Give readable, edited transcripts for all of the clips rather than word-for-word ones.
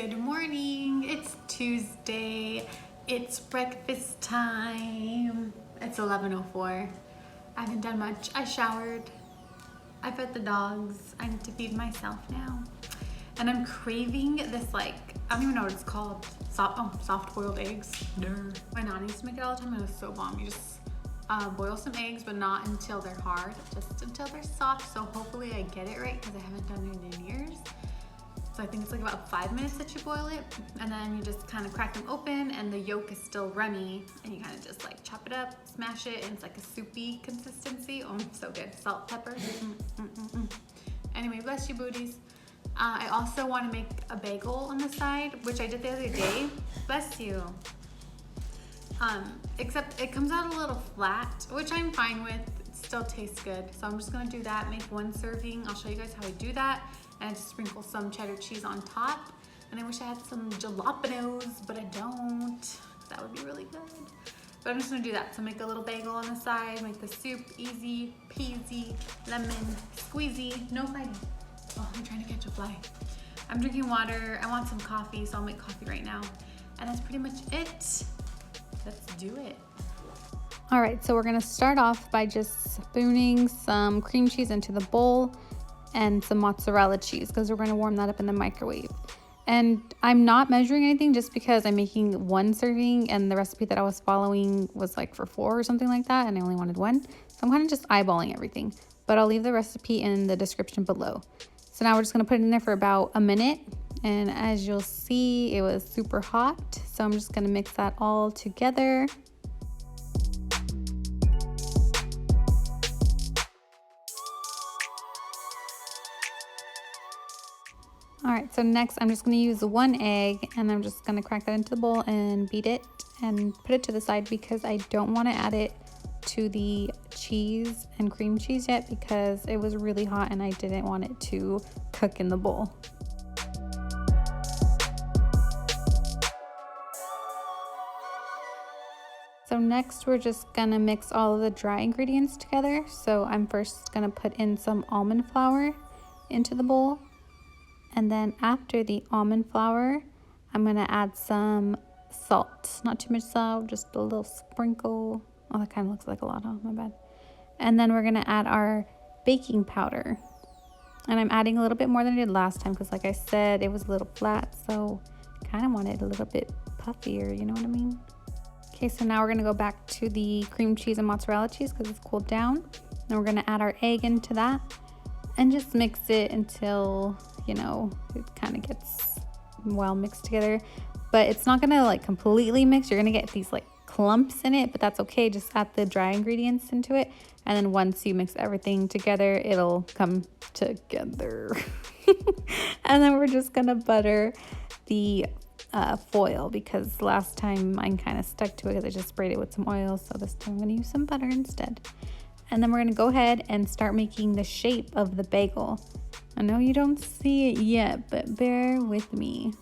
Good morning. It's Tuesday. It's breakfast time. It's 11:04. I haven't done much. I showered. I fed the dogs. I need to feed myself now. And I'm craving this, like, I don't even know what it's called. Soft boiled eggs. My nana used to make it all the time and it was so bomb. You just boil some eggs, but not until they're hard, just until they're soft. So hopefully I get it right because I haven't done it in years. So I think it's like about 5 minutes that you boil it, and then you just kind of crack them open and the yolk is still runny, and you kind of just like chop it up, smash it, and it's like a soupy consistency. Oh, so good. Salt, pepper. Anyway, bless you booties. I also want to make a bagel on the side, which I did the other day. Bless you. Except it comes out a little flat, which I'm fine with. It still tastes good. So I'm just gonna do that, make one serving. I'll show you guys how I do that. And I just sprinkle some cheddar cheese on top. And I wish I had some jalapenos, but I don't. That would be really good. But I'm just gonna do that. So make a little bagel on the side, make the soup easy peasy, lemon squeezy, no fighting. Oh, I'm trying to catch a fly. I'm drinking water. I want some coffee, so I'll make coffee right now. And that's pretty much it. Let's do it. All right, so we're gonna start off by just spooning some cream cheese into the bowl and some mozzarella cheese because we're gonna warm that up in the microwave. And I'm not measuring anything just because I'm making one serving and the recipe that I was following was like for 4 or something like that, and I only wanted 1. So I'm kind of just eyeballing everything, but I'll leave the recipe in the description below. So now we're just gonna put it in there for about a minute. And as you'll see, it was super hot. So I'm just gonna mix that all together. All right, so next I'm just gonna use 1 egg and I'm just gonna crack that into the bowl and beat it and put it to the side because I don't wanna add it to the cheese and cream cheese yet because it was really hot and I didn't want it to cook in the bowl. So next we're just gonna mix all of the dry ingredients together. So I'm first gonna put in some almond flour into the bowl. And then after the almond flour, I'm gonna add some salt. Not too much salt, just a little sprinkle. Oh, that kind of looks like a lot, oh my bad. And then we're gonna add our baking powder. And I'm adding a little bit more than I did last time because like I said, it was a little flat. So I kind of want it a little bit puffier, you know what I mean? Okay, so now we're gonna go back to the cream cheese and mozzarella cheese because it's cooled down. And we're gonna add our egg into that and just mix it until, you know, it kind of gets well mixed together. But it's not gonna like completely mix. You're gonna get these like clumps in it, but that's okay. Just add the dry ingredients into it. And then once you mix everything together, it'll come together. And then we're just gonna butter the foil because last time I kind of stuck to it because I just sprayed it with some oil. So this time I'm gonna use some butter instead. And then we're gonna go ahead and start making the shape of the bagel. I know you don't see it yet, but bear with me.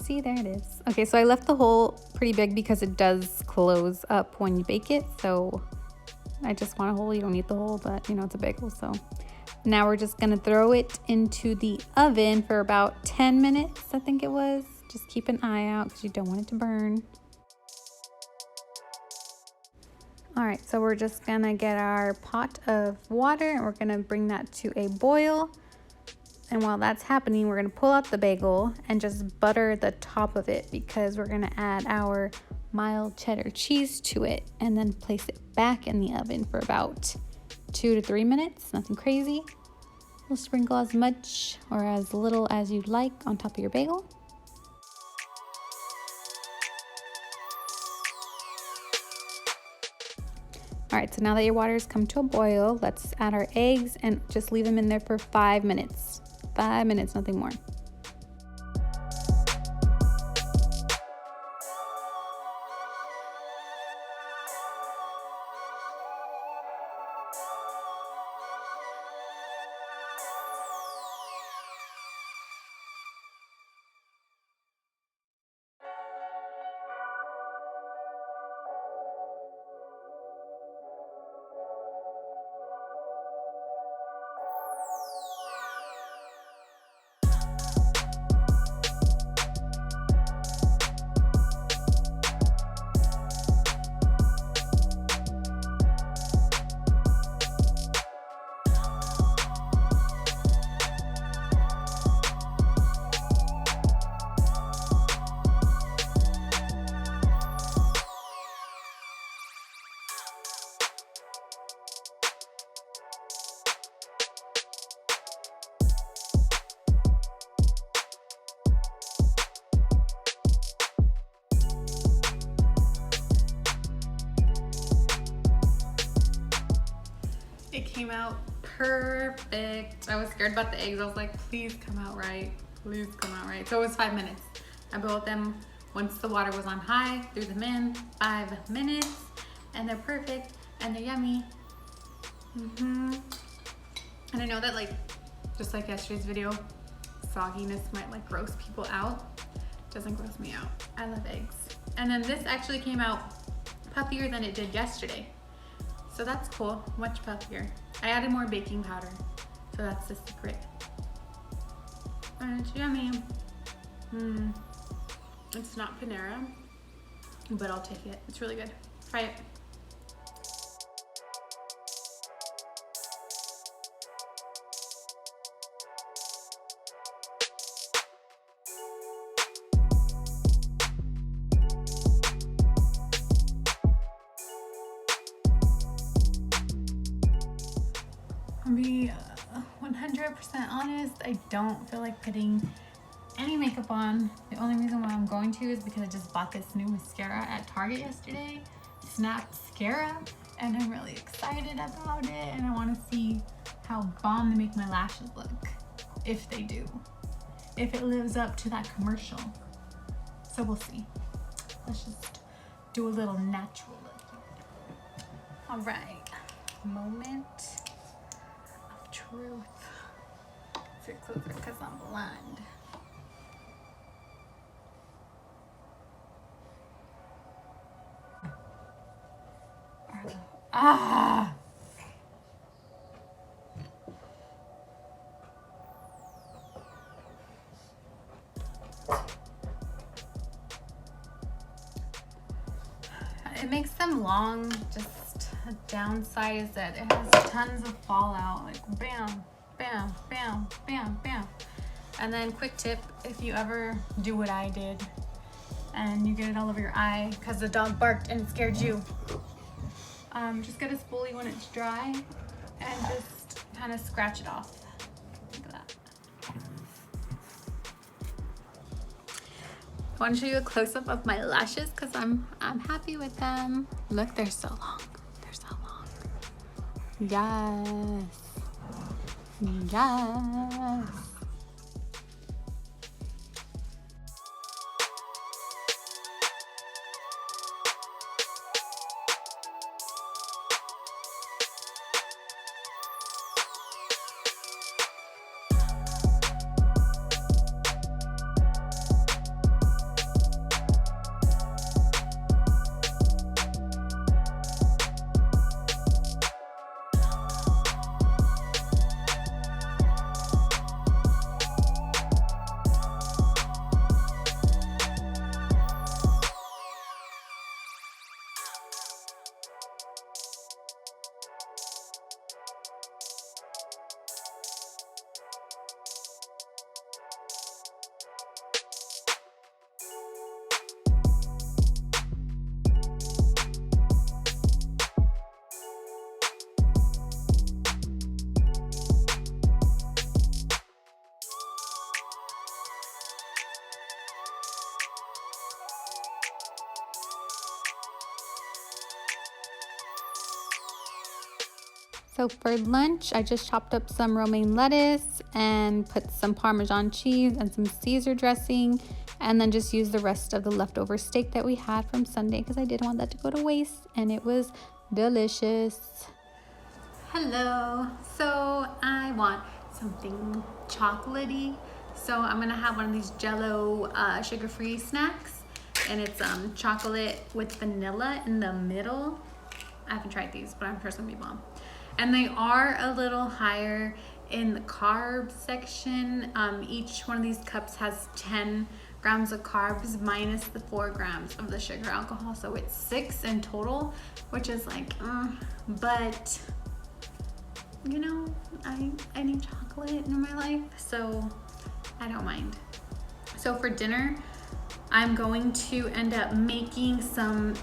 See, there it is. Okay, so I left the hole pretty big because it does close up when you bake it. So I just want a hole. You don't need the hole, but you know, it's a bagel. So now we're just gonna throw it into the oven for about 10 minutes, I think it was. Just keep an eye out because you don't want it to burn. All right, so we're just gonna get our pot of water and we're gonna bring that to a boil. And while that's happening, we're gonna pull out the bagel and just butter the top of it because we're gonna add our mild cheddar cheese to it and then place it back in the oven for about 2 to 3 minutes, nothing crazy. We'll sprinkle as much or as little as you'd like on top of your bagel. All right, so now that your water's come to a boil, let's add our eggs and just leave them in there for 5 minutes. 5 minutes, nothing more. came out perfect. I was scared about the eggs. I was like, please come out right. Please come out right. So it was 5 minutes. I boiled them once the water was on high, threw them in, 5 minutes, and they're perfect and they're yummy. And I know that, like, just like yesterday's video, sogginess might like gross people out. Doesn't gross me out. I love eggs. And then this actually came out puffier than it did yesterday. So that's cool, much puffier. I added more baking powder, so that's the secret. And it's yummy. It's not Panera, but I'll take it. It's really good. Try it. I'll be 100% honest, I don't feel like putting any makeup on. The only reason why I'm going to is because I just bought this new mascara at Target yesterday, Snap Mascara, and I'm really excited about it, and I want to see how bomb they make my lashes look, if they do, if it lives up to that commercial. So we'll see. Let's just do a little natural look. All right, moment of truth. Sit closer because I'm blind. Ah! It makes them long, just a downside is that it has tons of fallout, like bam, bam, bam, bam, bam. And then quick tip, if you ever do what I did and you get it all over your eye because the dog barked and it scared you, just get a spoolie when it's dry and just kind of scratch it off. Look at that. I want to show you a close-up of my lashes because I'm happy with them. Look, they're so long. They're so long. Yes. Yes. So for lunch, I just chopped up some romaine lettuce and put some Parmesan cheese and some Caesar dressing, and then just used the rest of the leftover steak that we had from Sunday because I didn't want that to go to waste, and it was delicious. Hello. So I want something chocolatey. So I'm gonna have one of these Jello sugar-free snacks, and it's chocolate with vanilla in the middle. I haven't tried these, but I'm sure it's gonna be bomb. And they are a little higher in the carb section. Each one of these cups has 10 grams of carbs minus the 4 grams of the sugar alcohol. So it's 6 in total, which is like, but you know, I need chocolate in my life, so I don't mind. So for dinner, I'm going to end up making some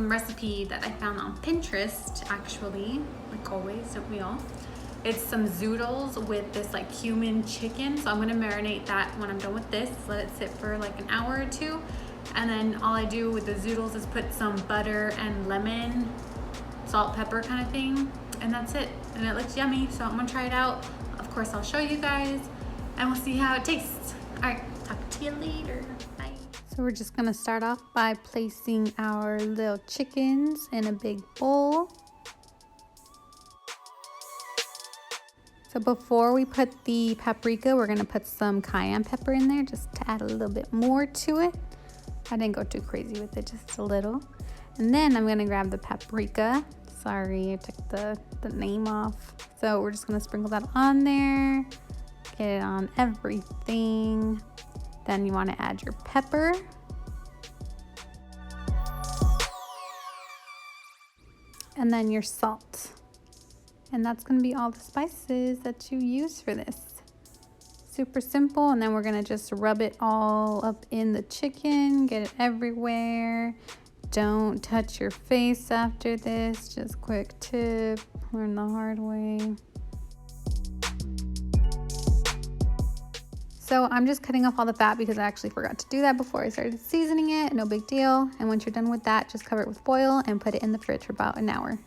recipe that I found on Pinterest, actually, like always, don't we all? It's some zoodles with this like cumin chicken. So I'm gonna marinate that when I'm done with this, let it sit for like an hour or two. And then all I do with the zoodles is put some butter and lemon, salt, pepper kind of thing. And that's it. And it looks yummy, so I'm gonna try it out. Of course, I'll show you guys and we'll see how it tastes. All right, talk to you later. Bye. So we're just gonna start off by placing our little chickens in a big bowl. So before we put the paprika, we're gonna put some cayenne pepper in there just to add a little bit more to it. I didn't go too crazy with it, just a little. And then I'm gonna grab the paprika. Sorry, I took the name off. So we're just gonna sprinkle that on there, get it on everything. Then you wanna add your pepper. And then your salt. And that's gonna be all the spices that you use for this. Super simple, and then we're gonna just rub it all up in the chicken, get it everywhere. Don't touch your face after this, just quick tip, learn the hard way. So I'm just cutting off all the fat because I actually forgot to do that before I started seasoning it, no big deal. And once you're done with that, just cover it with foil and put it in the fridge for about an hour.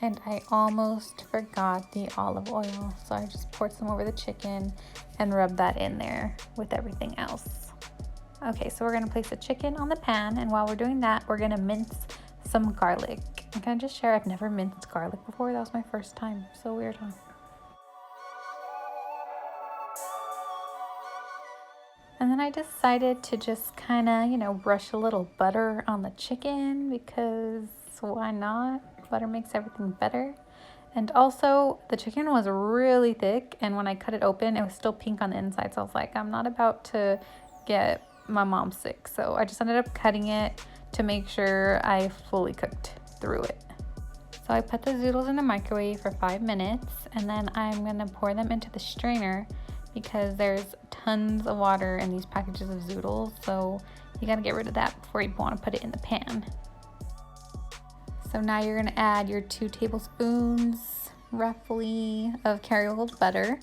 And I almost forgot the olive oil, so I just poured some over the chicken and rubbed that in there with everything else. Okay, so we're gonna place the chicken on the pan, and while we're doing that, we're gonna mince some garlic. I'm gonna just share, I've never minced garlic before. That was my first time, so weird, huh? And then I decided to just kinda, brush a little butter on the chicken because why not? Butter makes everything better. And also the chicken was really thick, and when I cut it open it was still pink on the inside, so I was like, I'm not about to get my mom sick. So I just ended up cutting it to make sure I fully cooked through it. So I put the zoodles in the microwave for 5 minutes, and then I'm gonna pour them into the strainer because there's tons of water in these packages of zoodles, so you gotta get rid of that before you want to put it in the pan. So now you're gonna add your 2 tablespoons roughly of Kerrygold butter.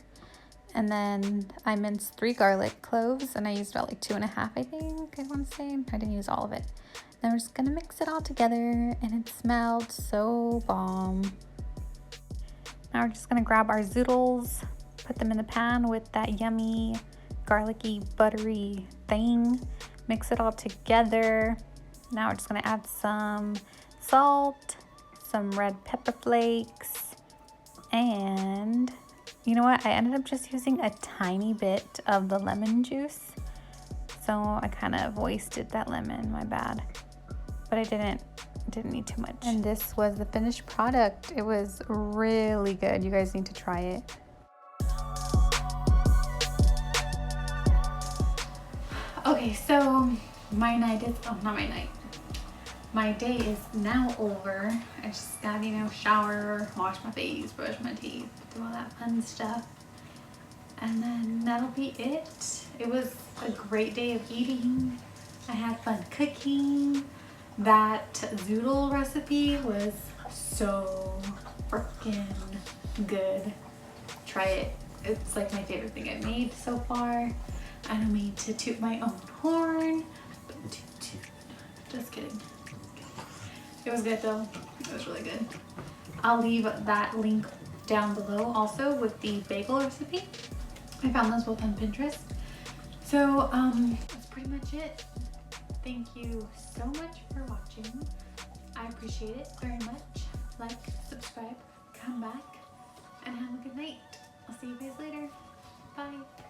And then I minced 3 garlic cloves, and I used about like 2.5, I think, I wanna say. I didn't use all of it. Then we're just gonna mix it all together, and it smelled so bomb. Now we're just gonna grab our zoodles, put them in the pan with that yummy, garlicky, buttery thing. Mix it all together. Now we're just gonna add some salt, some red pepper flakes, and you know what? I ended up just using a tiny bit of the lemon juice. So I kind of wasted that lemon, my bad. But I didn't need too much. And this was the finished product. It was really good. You guys need to try it. Okay, so my day is now over. I just gotta, shower, wash my face, brush my teeth, do all that fun stuff. And then that'll be it. It was a great day of eating. I had fun cooking. That zoodle recipe was so freaking good. Try it. It's like my favorite thing I've made so far. I don't mean to toot my own horn, but toot. Just kidding. It was good though. It was really good. I'll leave that link down below also with the bagel recipe. I found those both on Pinterest. So that's pretty much it. Thank you so much for watching. I appreciate it very much. Like, subscribe, come back, and have a good night. I'll see you guys later. Bye.